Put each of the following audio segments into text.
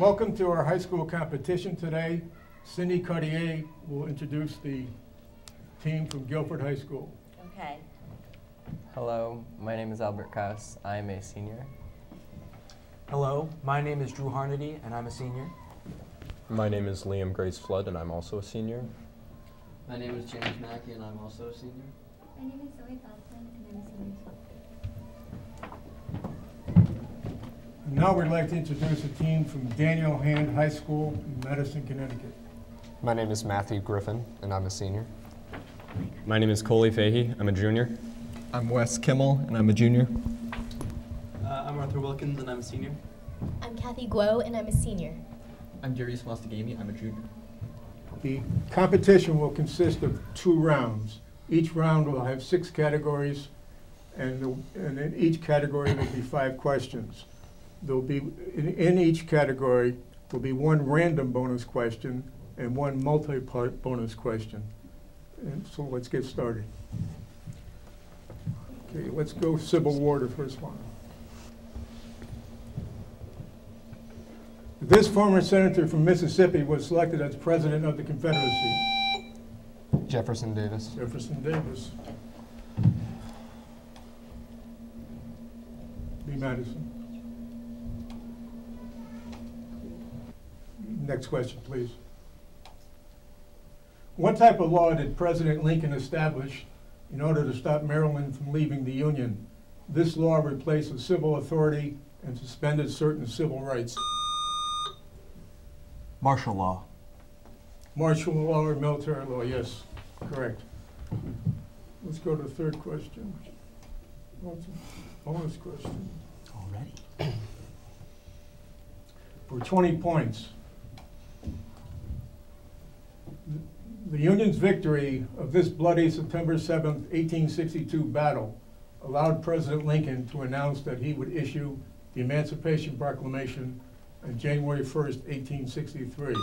Welcome to our high school competition today. Cindy Cartier will introduce the team from Guilford High School. Okay. Hello, my name is Albert Kass. I am a senior. Hello, my name is Drew Harnedy, and I'm a senior. My name is Liam Grace Flood, and I'm also a senior. My name is James Mackey, and I'm also a senior. My name is Zoe Falkland, and I'm a senior. And now we'd like to introduce a team from Daniel Hand High School in Madison, Connecticut. My name is Matthew Griffin, and I'm a senior. My name is Coley Fahey. I'm a junior. I'm Wes Kimmel, and I'm a junior. I'm Arthur Wilkins, and I'm a senior. I'm Kathy Guo, and I'm a senior. I'm Darius Mostagami. I'm a junior. The competition will consist of 2 rounds. Each round will have 6 categories, and in each category there will be 5 questions. There will be, in each category, will be 1 random bonus question and 1 multi-part bonus question. And so let's get started. Okay, let's go Civil War, the first one. This former senator from Mississippi was selected as president of the Confederacy. Jefferson Davis. Jefferson Davis. B. Madison. Next question, please. What type of law did President Lincoln establish in order to stop Maryland from leaving the Union? This law replaced the civil authority and suspended certain civil rights. Martial law. Martial law or military law, yes, correct. Let's go to the third question. Bonus question. Already? For 20 points. The Union's victory of this bloody September 7th, 1862 battle allowed President Lincoln to announce that he would issue the Emancipation Proclamation on January 1st, 1863.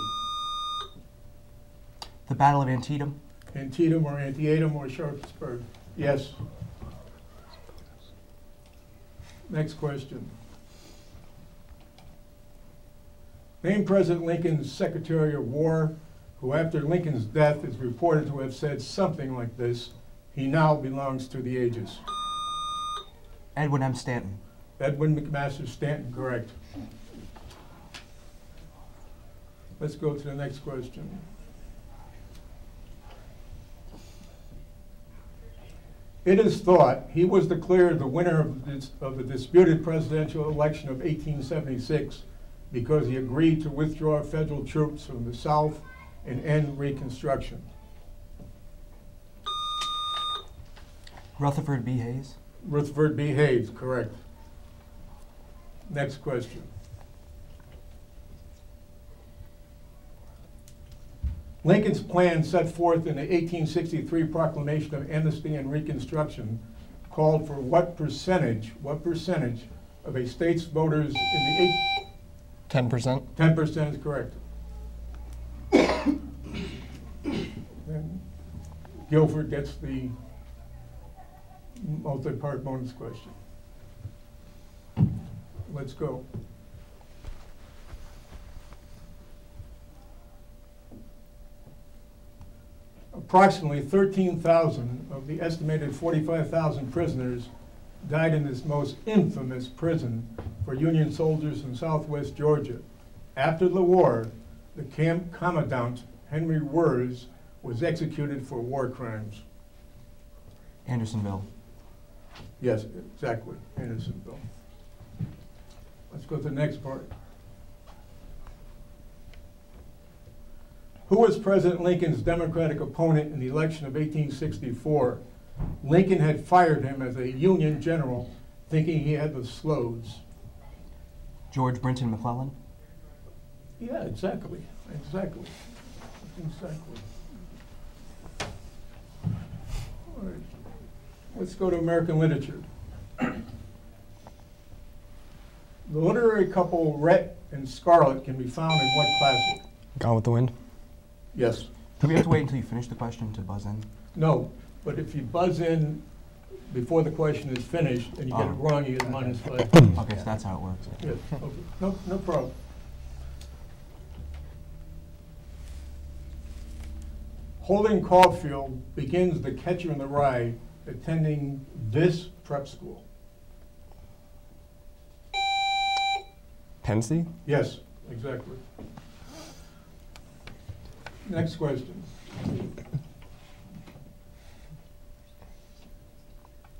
The Battle of Antietam. Antietam or Antietam or Sharpsburg? Yes. Next question. Name President Lincoln's Secretary of War, who after Lincoln's death is reported to have said something like this: "He now belongs to the ages." Edwin M. Stanton. Edwin McMaster Stanton, correct. Let's go to the next question. It is thought he was declared the winner of the disputed presidential election of 1876 because he agreed to withdraw federal troops from the South and end Reconstruction. Rutherford B. Hayes. Rutherford B. Hayes, correct. Next question. Lincoln's plan set forth in the 1863 Proclamation of Amnesty and Reconstruction called for what percentage of a state's voters in the 10%. 10% is correct. Then Guilford gets the multi-part bonus question. Let's go. Approximately 13,000 of the estimated 45,000 prisoners died in this most infamous prison for Union soldiers in southwest Georgia. After the war, the camp commandant, Henry Wirz, was executed for war crimes. Andersonville. Yes, exactly, Andersonville. Let's go to the next part. Who was President Lincoln's Democratic opponent in the election of 1864? Lincoln had fired him as a Union general, thinking he had the slows. George Brinton McClellan. Yeah, exactly. All right. Let's go to American literature. The literary couple Rhett and Scarlett can be found in what classic? Gone with the Wind. Yes. Do we have to wait until you finish the question to buzz in? No, but if you buzz in before the question is finished and you get it wrong, you get -5. Okay, so that's how it works. Yes, okay. No problem. Holden Caulfield begins The Catcher in the Rye attending this prep school? Pensy? Yes, exactly. Next question.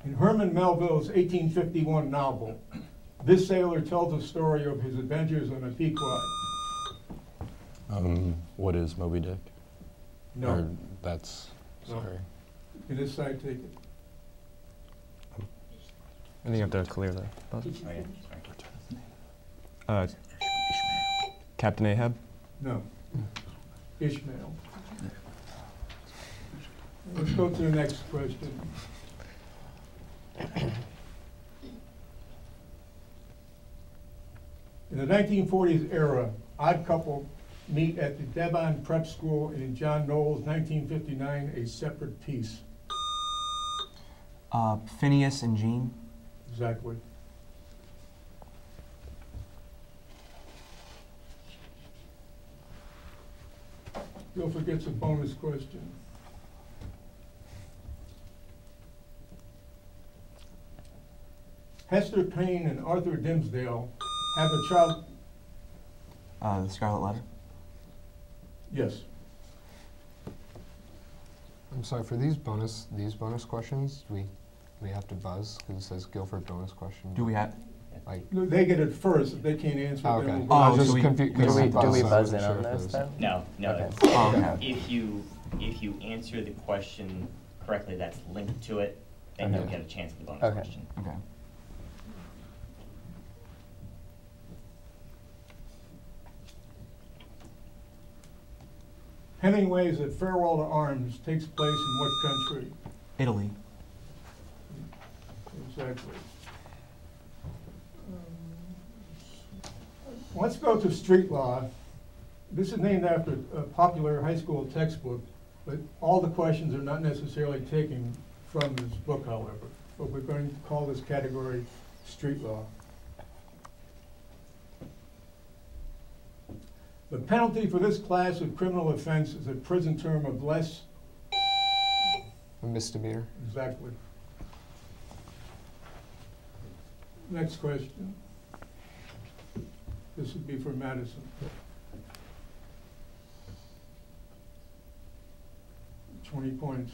In Herman Melville's 1851 novel, this sailor tells the story of his adventures on the Pequod. What is Moby Dick? No. Or that's, No. sorry. Can this side take it? I think you have to clear that. Captain Ahab? No. Ishmael. Let's go to the next question. In the 1940s era, Odd Couple meet at the Devon Prep School in John Knowles' 1959, A Separate Piece. Phineas and Jean. Exactly. Guilford gets a bonus question. Hester Payne and Arthur Dimmesdale have a child. The Scarlet Letter. Yes. I'm sorry, for these bonus questions, we have to buzz because it says Guilford bonus question. Do we have? Like, No, they get it first. If they can't answer, oh, then okay. we'll go. I Oh, was just do we- confused. Do we I buzz in wasn't sure on if it this was- then? No, no. Okay. Oh, okay. If you answer the question correctly that's linked to it, then you'll Okay. get a chance at the bonus Okay. question. Okay. Hemingway's A Farewell to Arms takes place in what country? Italy. Exactly. Let's go to street law. This is named after a popular high school textbook, but all the questions are not necessarily taken from this book, however. But we're going to call this category street law. The penalty for this class of criminal offense is a prison term of less. A misdemeanor. Exactly. Next question. This would be for Madison. $20 points.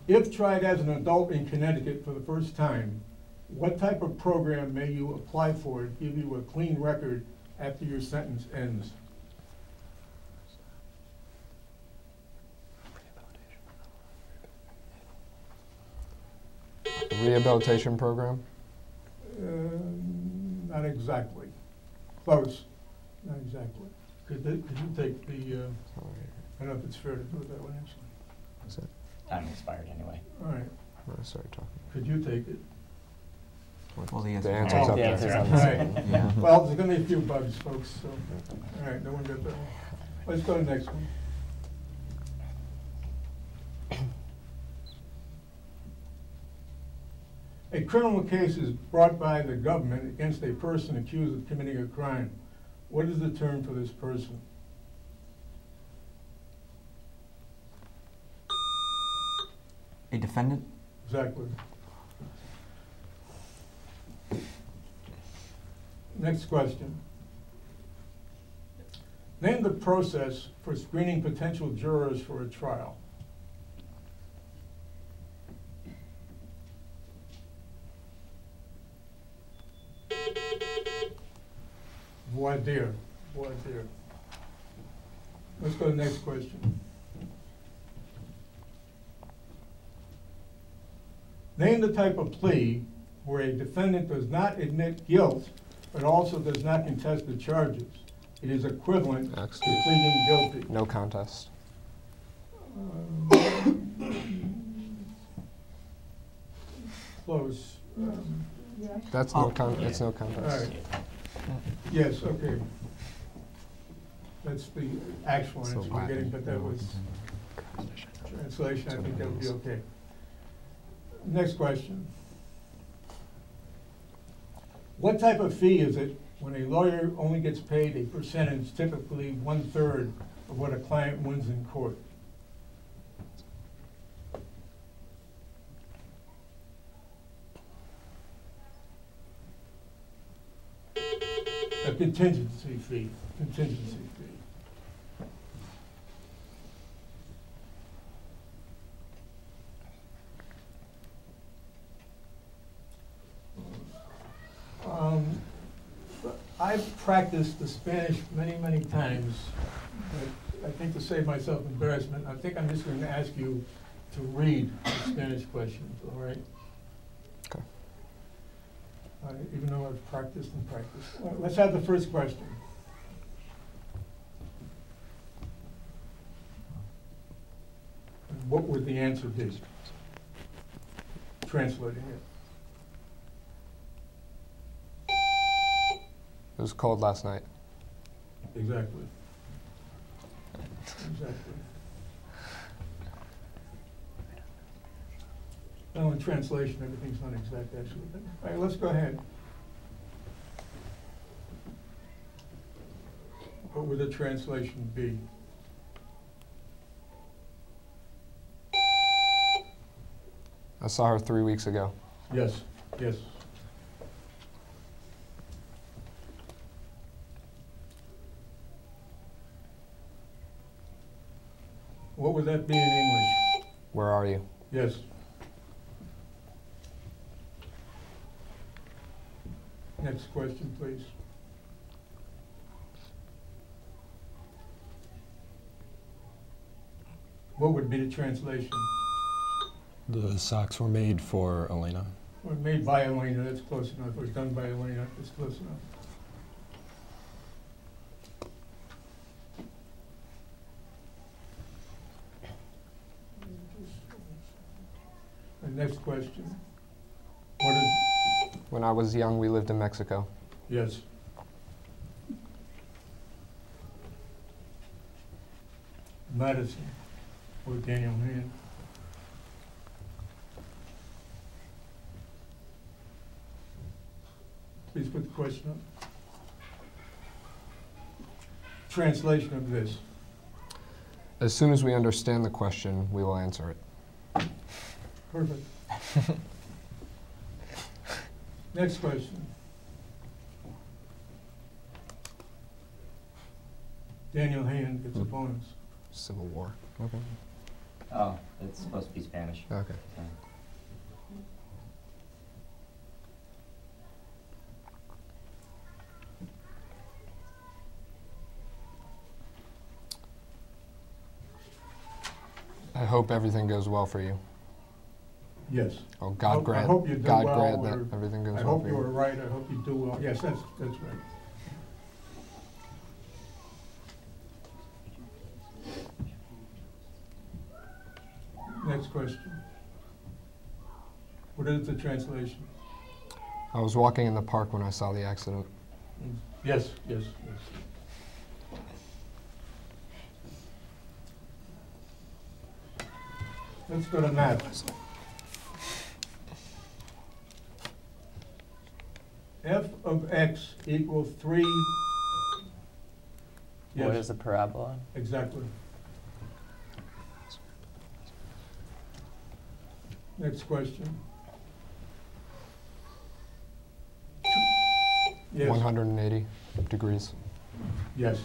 If tried as an adult in Connecticut for the first time, what type of program may you apply for to give you a clean record after your sentence ends? A rehabilitation program. Not exactly. Close. Not exactly. Could you take the, I don't know if it's fair to do it that way, actually. Is it? I'm expired anyway. All right. I started talking. Could you take it? Well, the The answer. answer's Oh, up the there. answer's on All the right. screen. Yeah. Well, there's gonna be a few bugs, folks, so, all right, no one got that one. Let's go to the next one. A criminal case is brought by the government against a person accused of committing a crime. What is the term for this person? A defendant. Exactly. Next question. Name the process for screening potential jurors for a trial. Voir dire. Voir dire. Let's go to the next question. Name the type of plea where a defendant does not admit guilt, but also does not contest the charges. It is equivalent to Excuse. pleading guilty. No contest. Close. That's Oh. it's no All contest. right. Yes, okay. That's the actual So answer we're getting, but that Latin. was translation. I think that would be okay. Next question. What type of fee is it when a lawyer only gets paid a percentage, typically 1/3, of what a client wins in court. A contingency fee, contingency fee. I've practiced the Spanish many, many times, but I think to save myself embarrassment, I think I'm just going to ask you to read the Spanish questions, all right? Okay. Even though I've practiced and practiced. Let's have the first question. And what would the answer be? Translating it. It was cold last night. Exactly. Exactly. Well, in translation, everything's not exact, actually. All right, let's go ahead. What would the translation be? I saw her 3 weeks ago. Yes, yes. What would that be in English? Where are you? Yes. Next question, please. What would be the translation? The socks were made for Elena. Or made by Elena, that's close enough. Or done by Elena, that's close enough. And next question. What is, When I was young, we lived in Mexico. yes. Madison, or Daniel Hand. Please put the question up. Translation of this. As soon as we understand the question, we will answer it. Perfect. Next question. Daniel Hand gets a bonus. Civil War. Okay. Oh, it's supposed to be Spanish. Okay. Okay. I hope everything goes well for you. Yes. Oh, God grant. I hope you do God well, grant or that everything goes I well hope for you you. were right. I hope you do well. Yes, that's right. Next question. What is the translation? I was walking in the park when I saw the accident. Yes, yes, yes. Let's go to math. F of x equals 3. What Yes, is a parabola? exactly. Next question. Yes, 180 degrees. yes.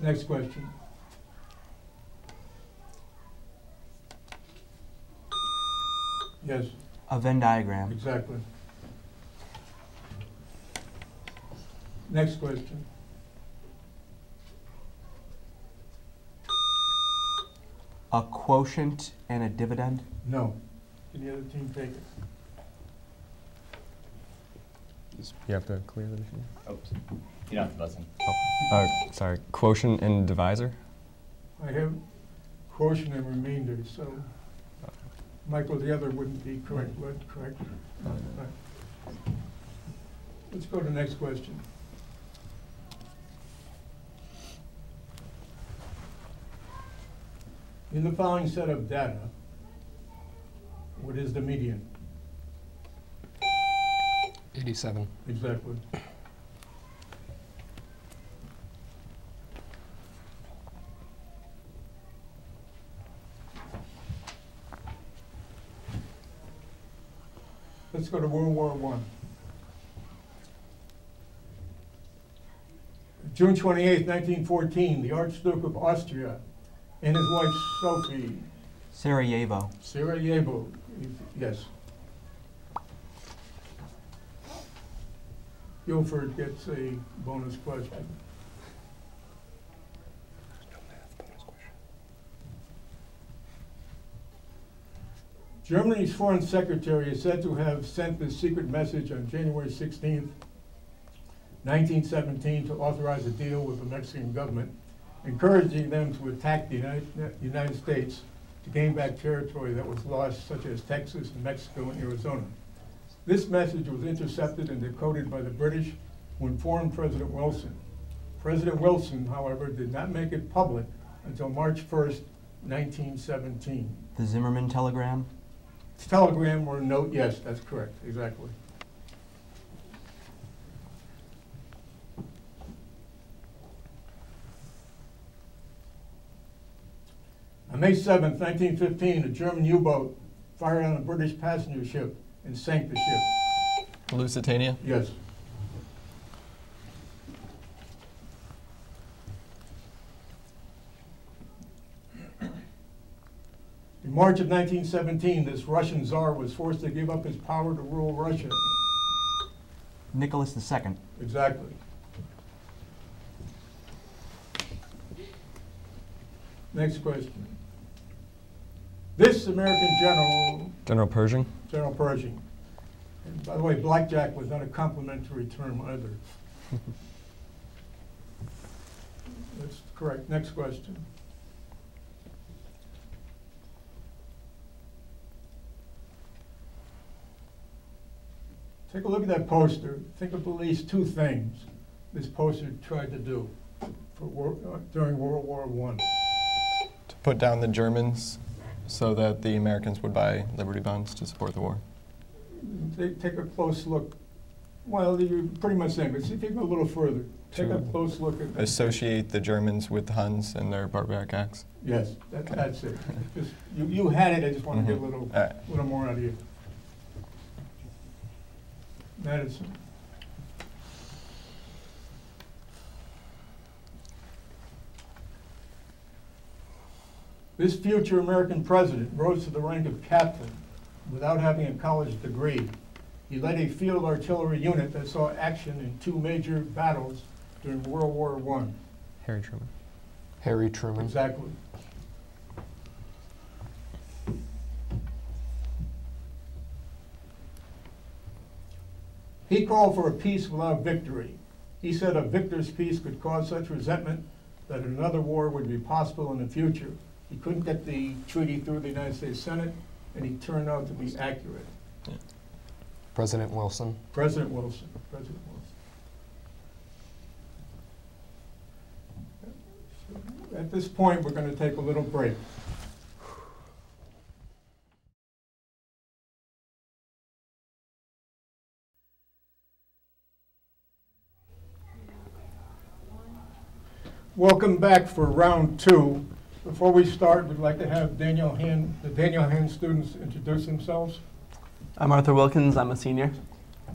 Next question. Yes, A Venn diagram. exactly. Next question. A quotient and a dividend. No. Can the other team take it? You have to clear the machine. Oops. You don't have to listen. Sorry, quotient and divisor? I have quotient and remainder, so Michael, the other wouldn't be correct, would, correct? Right. Let's go to the next question. In the following set of data, what is the median? 87. Exactly. Let's go to World War I. June 28, 1914, the Archduke of Austria and his wife Sophie. Sarajevo. Sarajevo, yes. Guilford gets a bonus question. Germany's foreign secretary is said to have sent this secret message on January 16th, 1917, to authorize a deal with the Mexican government, encouraging them to attack the United States to gain back territory that was lost, such as Texas, Mexico, and Arizona. This message was intercepted and decoded by the British, who informed President Wilson. President Wilson, however, did not make it public until March 1st, 1917. The Zimmerman telegram. Telegram or note, yes, that's correct, exactly. On May 7th, 1915, a German U-boat fired on a British passenger ship and sank the ship. Lusitania? Yes. In March of 1917, this Russian Tsar was forced to give up his power to rule Russia. Nicholas II. Exactly. Next question. This American general, General Pershing? General Pershing, and by the way, blackjack was not a complimentary term either. That's correct. Next question. Take a look at that poster. Think of at least two things this poster tried to do for during World War I. To put down the Germans so that the Americans would buy Liberty bonds to support the war. Take a close look. Well, you're pretty much saying, but see, take a little further. Take a close look at Associate the Germans with the Huns and their barbaric acts. Yes, that's it. Just, you had it, I just want to get a little, All right. little more out of you. Madison. This future American president rose to the rank of captain without having a college degree. He led a field artillery unit that saw action in two major battles during World War I. Harry Truman. Harry Truman. Exactly. He called for a peace without victory. He said a victor's peace could cause such resentment that another war would be possible in the future. He couldn't get the treaty through the United States Senate, and he turned out to be accurate. President Wilson. President Wilson. President Wilson. At this point, we're going to take a little break. Welcome back for round two. Before we start, we'd like to have the Daniel Hand students introduce themselves. I'm Arthur Wilkins, I'm a senior.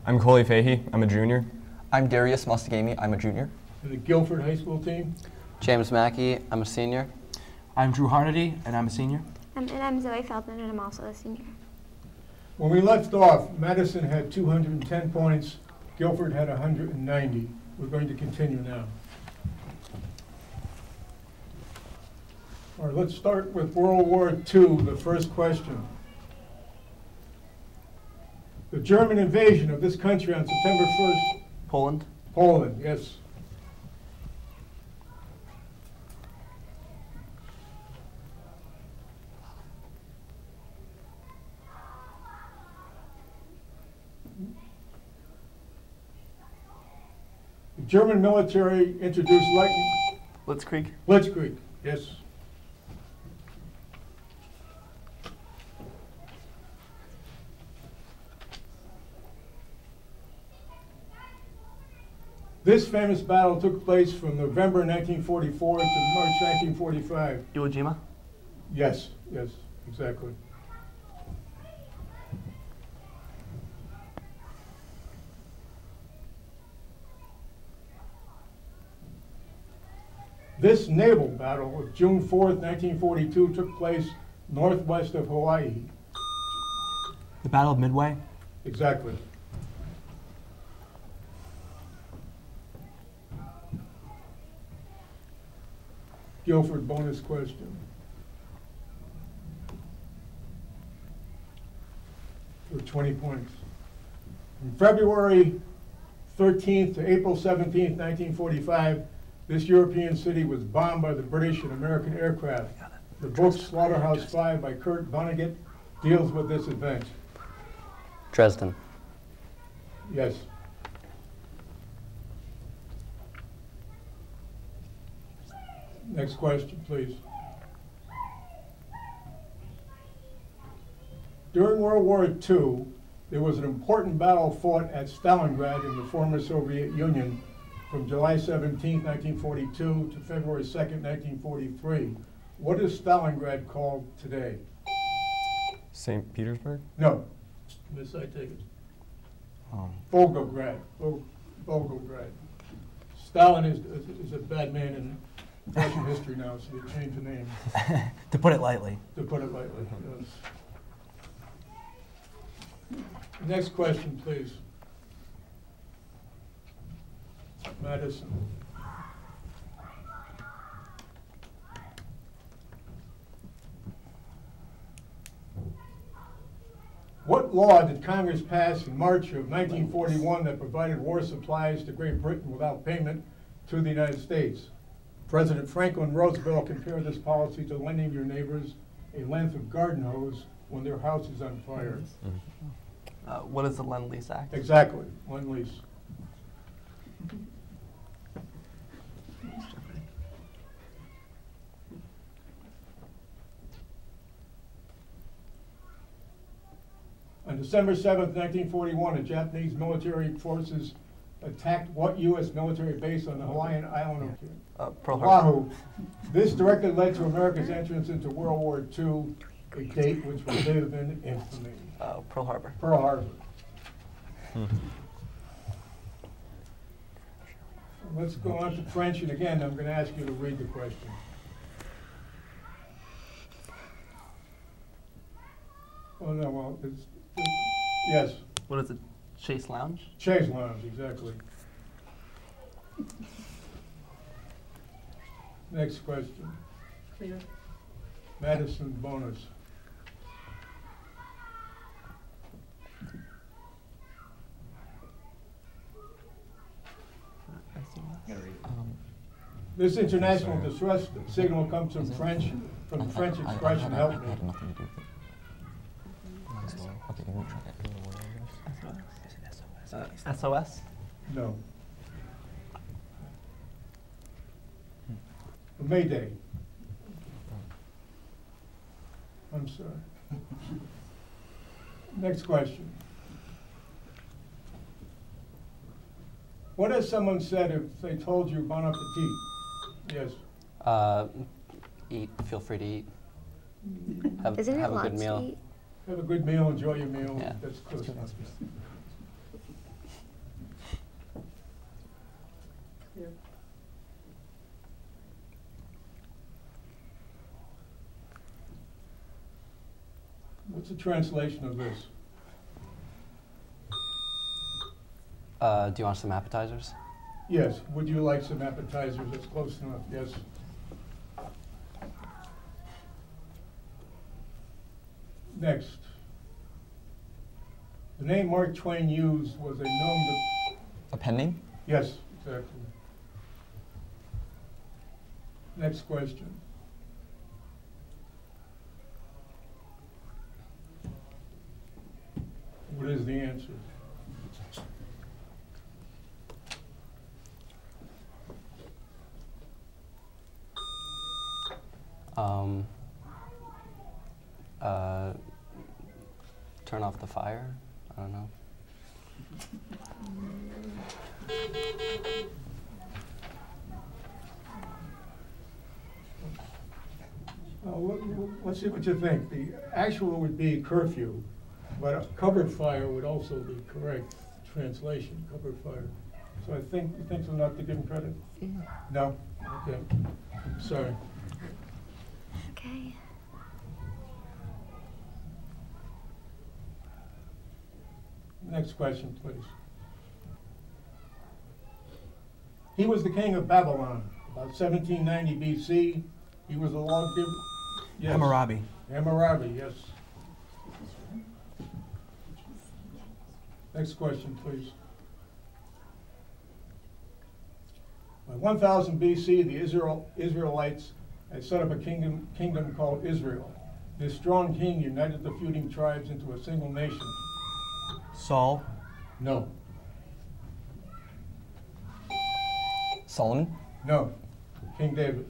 I'm Coley Fahey, I'm a junior. I'm Darius Mustagami, I'm a junior. And the Guilford High School team. James Mackey, I'm a senior. I'm Drew Harnedy, and I'm a senior. And I'm Zoe Feldman, and I'm also a senior. When we left off, Madison had 210 points, Guilford had 190. We're going to continue now. All right, let's start with World War II, the first question. The German invasion of this country on September 1st. Poland. Poland, yes. The German military introduced lightning. Blitzkrieg. Blitzkrieg, yes. This famous battle took place from November 1944 to March 1945. Iwo Jima. Yes, yes, exactly. This naval battle of June 4th, 1942 took place northwest of Hawaii. The Battle of Midway. Exactly. Guilford bonus question. For 20 points. From February 13th to April 17th, 1945, this European city was bombed by the British and American aircraft. The book Slaughterhouse-Five by Kurt Vonnegut deals with this event. Dresden. Yes. Next question, please. During World War II, there was an important battle fought at Stalingrad in the former Soviet Union from July 17, 1942 to February 2nd, 1943. What is Stalingrad called today? St. Petersburg? No. Miss, I take it. Volgograd. Volgograd. Stalin is a bad man in Russian history now, so they changed the name. To put it lightly. To put it lightly, yes. Next question, please. Madison. What law did Congress pass in March of 1941 that provided war supplies to Great Britain without payment to the United States? President Franklin Roosevelt compared this policy to lending your neighbors a length of garden hose when their house is on fire. What is the Lend-Lease Act? Exactly, Lend-Lease. On December 7th, 1941, the Japanese military forces attacked what U.S. military base on the Hawaiian island of Pearl Harbor. Oahu? This directly led to America's entrance into World War II, a date which will live in infamy. Pearl Harbor. Pearl Harbor. Let's go on to French, and again, I'm going to ask you to read the question. Oh, no, well, yes. What is it? Chase Lounge? Chase Lounge, exactly. Next question. Clear. Madison bonus. This international distress signal comes from the French expression, help me. SOS? No. Mayday. I'm sorry. Next question. What has someone said if they told you bon appetit? Yes. Eat. Feel free to eat. Isn't it have a lots good to meal. eat? Have a good meal, enjoy your meal. Yeah. That's close enough. What's the translation of this? Do you want some appetizers? Yes. Would you like some appetizers? That's close enough. Yes. Next. The name Mark Twain used was a known to... A pen name? Yes, exactly. Next question. What is the answer? Turn off the fire? I don't know. Let's see what you think. The actual would be curfew, but a covered fire would also be correct translation, covered fire. So I think, you think so not to give him credit? No? Okay. Sorry. Okay. Next question, please. He was the king of Babylon, about 1790 BC. He was a lawgiver. Yes. Hammurabi. Hammurabi, yes. Next question, please. By 1000 BC, the Israelites had set up a kingdom called Israel. This strong king united the feuding tribes into a single nation. Saul. No. Solomon. No. King David.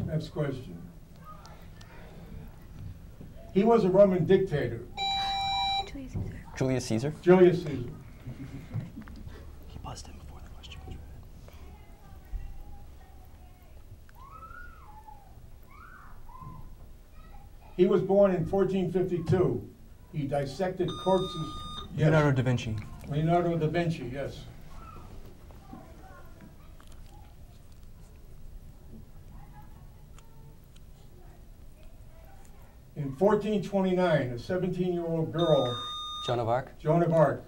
Next question. He was a Roman dictator. Julius Caesar. Julius Caesar. He buzzed him before the question was read. He was born in 1452. He dissected corpses. Yes. Leonardo da Vinci. Leonardo da Vinci, yes. In 1429, a 17-year-old girl, Joan of Arc. Joan of Arc,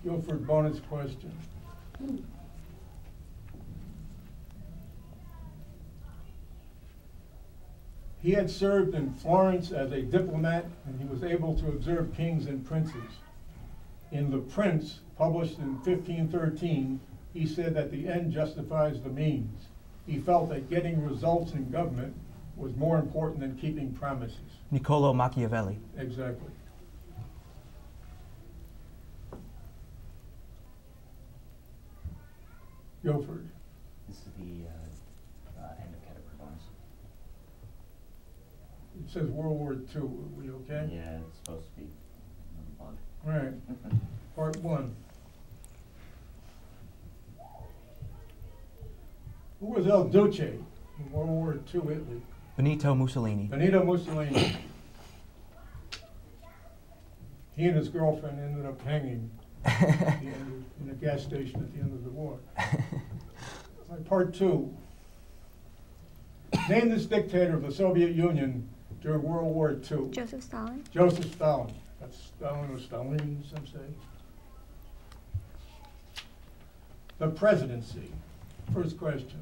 Guilford bonus question. He had served in Florence as a diplomat, and he was able to observe kings and princes. In The Prince, published in 1513, he said that the end justifies the means. He felt that getting results in government was more important than keeping promises. Niccolo Machiavelli. Exactly. Guilford. This is the end of category bonus. It says World War II. Are we okay? Yeah, it's supposed to be on the All right. Part 1. Who was El Duce in World War II Italy? Benito Mussolini. Benito Mussolini. He and his girlfriend ended up hanging at the end in a gas station at the end of the war. Part 2. Name this dictator of the Soviet Union during World War II. Joseph Stalin. Joseph Stalin. That's Stalin or Stalin, some say. The presidency. First question.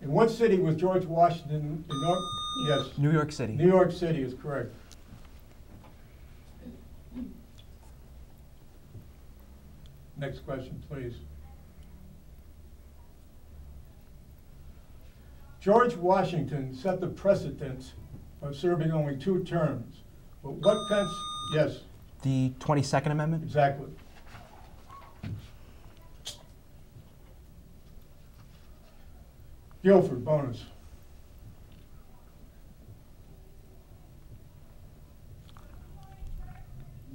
In what city was George Washington? Yes. New York City. New York City is correct. Next question, please. George Washington set the precedent of serving only 2 terms. But what yes, The 22nd Amendment. exactly. Guilford, bonus.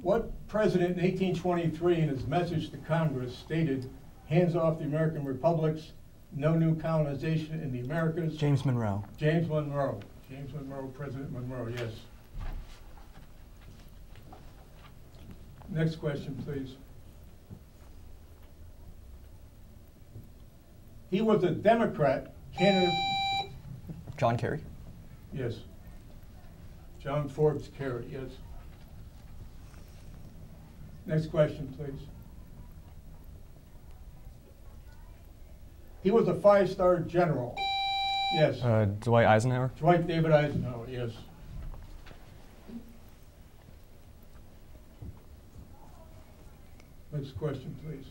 What president in 1823 in his message to Congress stated, hands off the American republics, no new colonization in the Americas? James Monroe. James Monroe. James Monroe, President Monroe, yes. Next question, please. He was a Democrat candidate. John Kerry. Yes. John Forbes Kerry, yes. Next question, please. He was a 5-star general. Yes. Dwight Eisenhower. Dwight David Eisenhower, yes. Next question, please.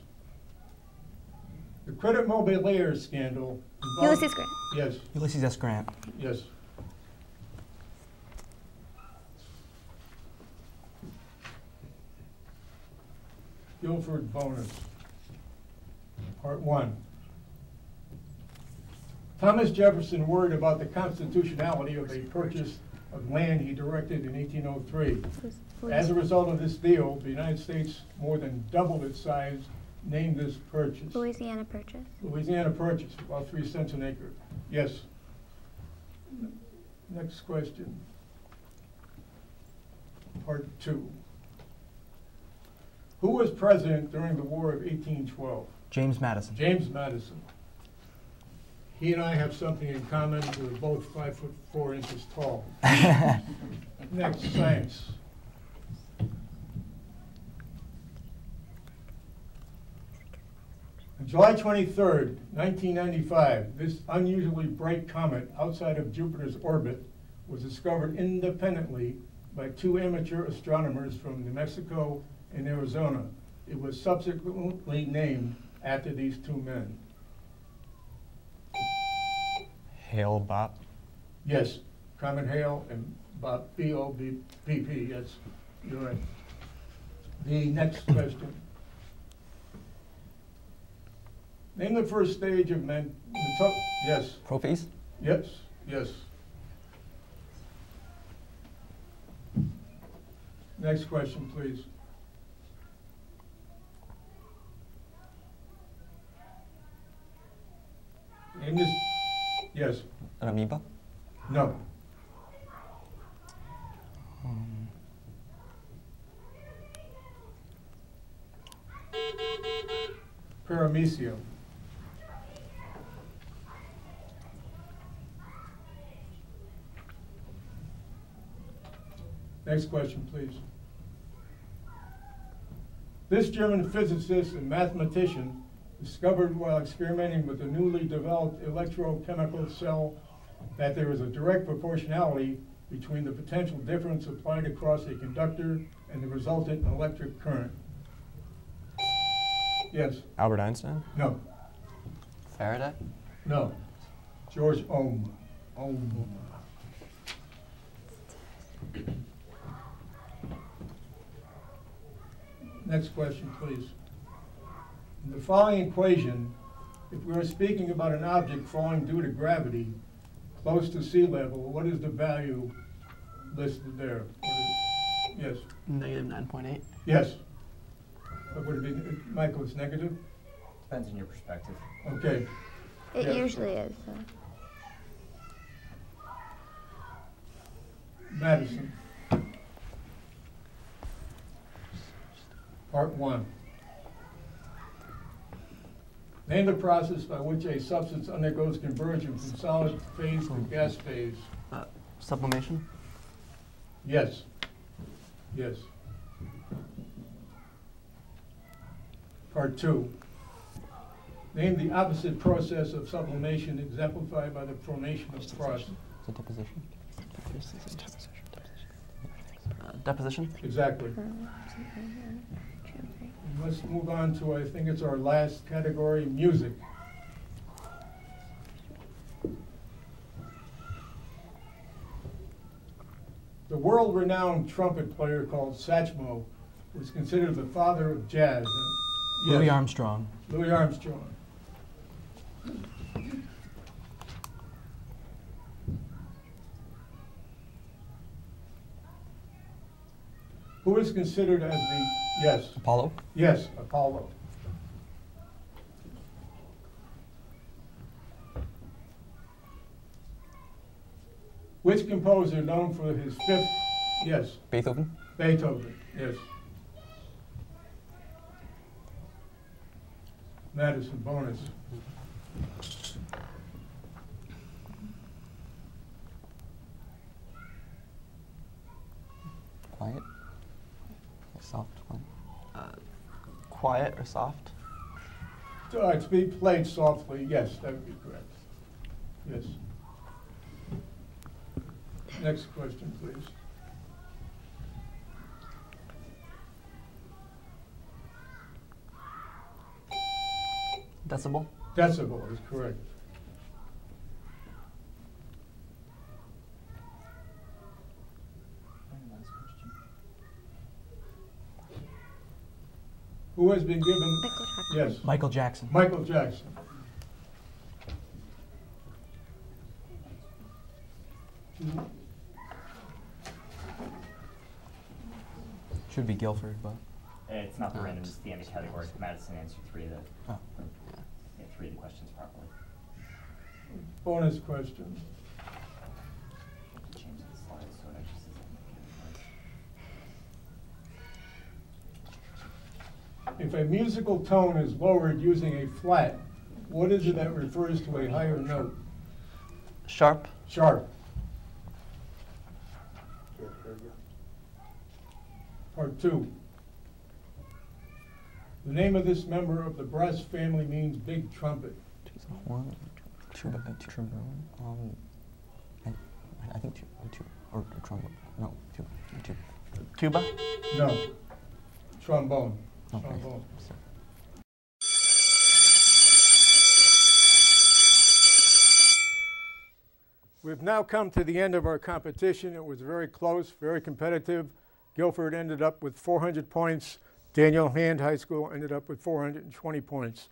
The Credit Mobilier scandal. Ulysses Grant. Yes, Ulysses S. Grant. yes. Guilford bonus. Part 1. Thomas Jefferson worried about the constitutionality of a purchase of land he directed in 1803. As a result of this deal, the United States more than doubled its size, named this purchase. Louisiana Purchase. Louisiana Purchase, about 3 cents an acre. Yes. Next question. Part 2. Who was president during the War of 1812? James Madison. James Madison. He and I have something in common. We're both 5'4" tall. Next, science. On July 23rd, 1995, this unusually bright comet outside of Jupiter's orbit was discovered independently by 2 amateur astronomers from New Mexico and Arizona. It was subsequently named after these 2 men. Hale Bopp. Yes, Comet Hale and B-O-B-P-P, yes, you're right. The next question. Name the first stage of yes, Prophase? yes, yes. Next question, please. Name this, yes, An amoeba? no. Paramecium. Next question, please. This German physicist and mathematician discovered while experimenting with a newly developed electrochemical cell that there is a direct proportionality between the potential difference applied across a conductor and the resultant electric current. Yes. Albert Einstein? No. Faraday? No. George Ohm. Ohm. Next question, please. In the following equation, if we are speaking about an object falling due to gravity close to sea level, what is the value listed there? Yes. Negative 9.8. Yes. What would it be? Michael, it's negative? Depends on your perspective. Okay. It Yeah. usually is. So. Madison. Part 1. Name the process by which a substance undergoes conversion from solid phase to gas phase. Sublimation? Yes. Yes. Part 2. Name the opposite process of sublimation exemplified by the formation of frost. Is it deposition? Deposition? Exactly. Let's move on to, I think it's our last category, music. The world-renowned trumpet player called Satchmo was considered the father of jazz. Louis Yes, Armstrong. Louis Armstrong. Who is considered as the, yes, Apollo? yes, Apollo. Which composer known for his fifth, yes, Beethoven? Beethoven, yes. Madison, bonus. Quiet? Soft? Quiet? Quiet or soft? To be played softly, yes, that would be correct. Yes. Next question, please. Decibel? Decibel is correct. Who has been given, Michael Jackson. yes, Michael Jackson. Michael Jackson. Should be Guilford, but. It's not the random, it's the end of category. Madison answered 3 of the, Oh. yeah, 3 of the questions properly. Bonus question. If a musical tone is lowered using a flat, what is it that refers to a higher note? Sharp. Sharp. Part 2. The name of this member of the brass family means big trumpet. Horn. Tuba. I think tuba or trombone. No, tuba. Tuba. No. Trombone. Okay. Trombone. We've now come to the end of our competition. It was very close, very competitive. Guilford ended up with 400 points. Daniel Hand High School ended up with 420 points.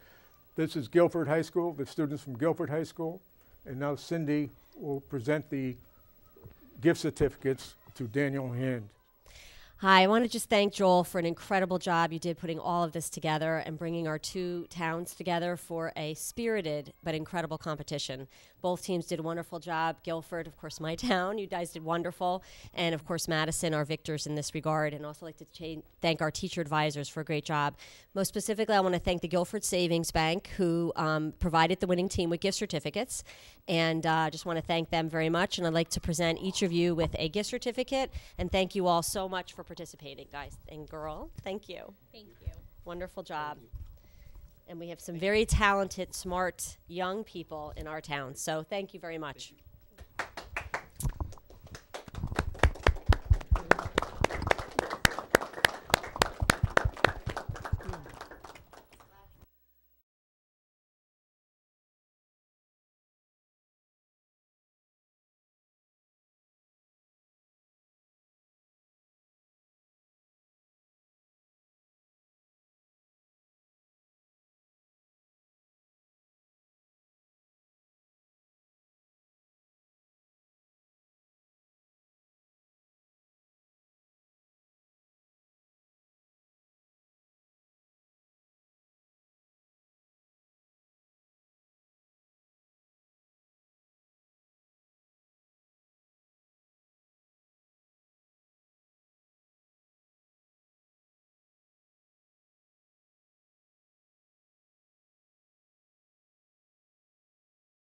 This is Guilford High School, the students from Guilford High School. And now Cindy will present the gift certificates to Daniel Hand. Hi, I want to just thank Joel for an incredible job you did putting all of this together and bringing our two towns together for a spirited but incredible competition. Both teams did a wonderful job. Guilford, of course, my town, you guys did wonderful. And of course, Madison, our victors in this regard. And also like to thank our teacher advisors for a great job. Most specifically, I want to thank the Guilford Savings Bank who provided the winning team with gift certificates. And I just want to thank them very much. And I'd like to present each of you with a gift certificate. And thank you all so much for participating, guys and girl. Thank you. Thank you. Wonderful job. And we have some very talented, smart, young people in our town. So thank you very much.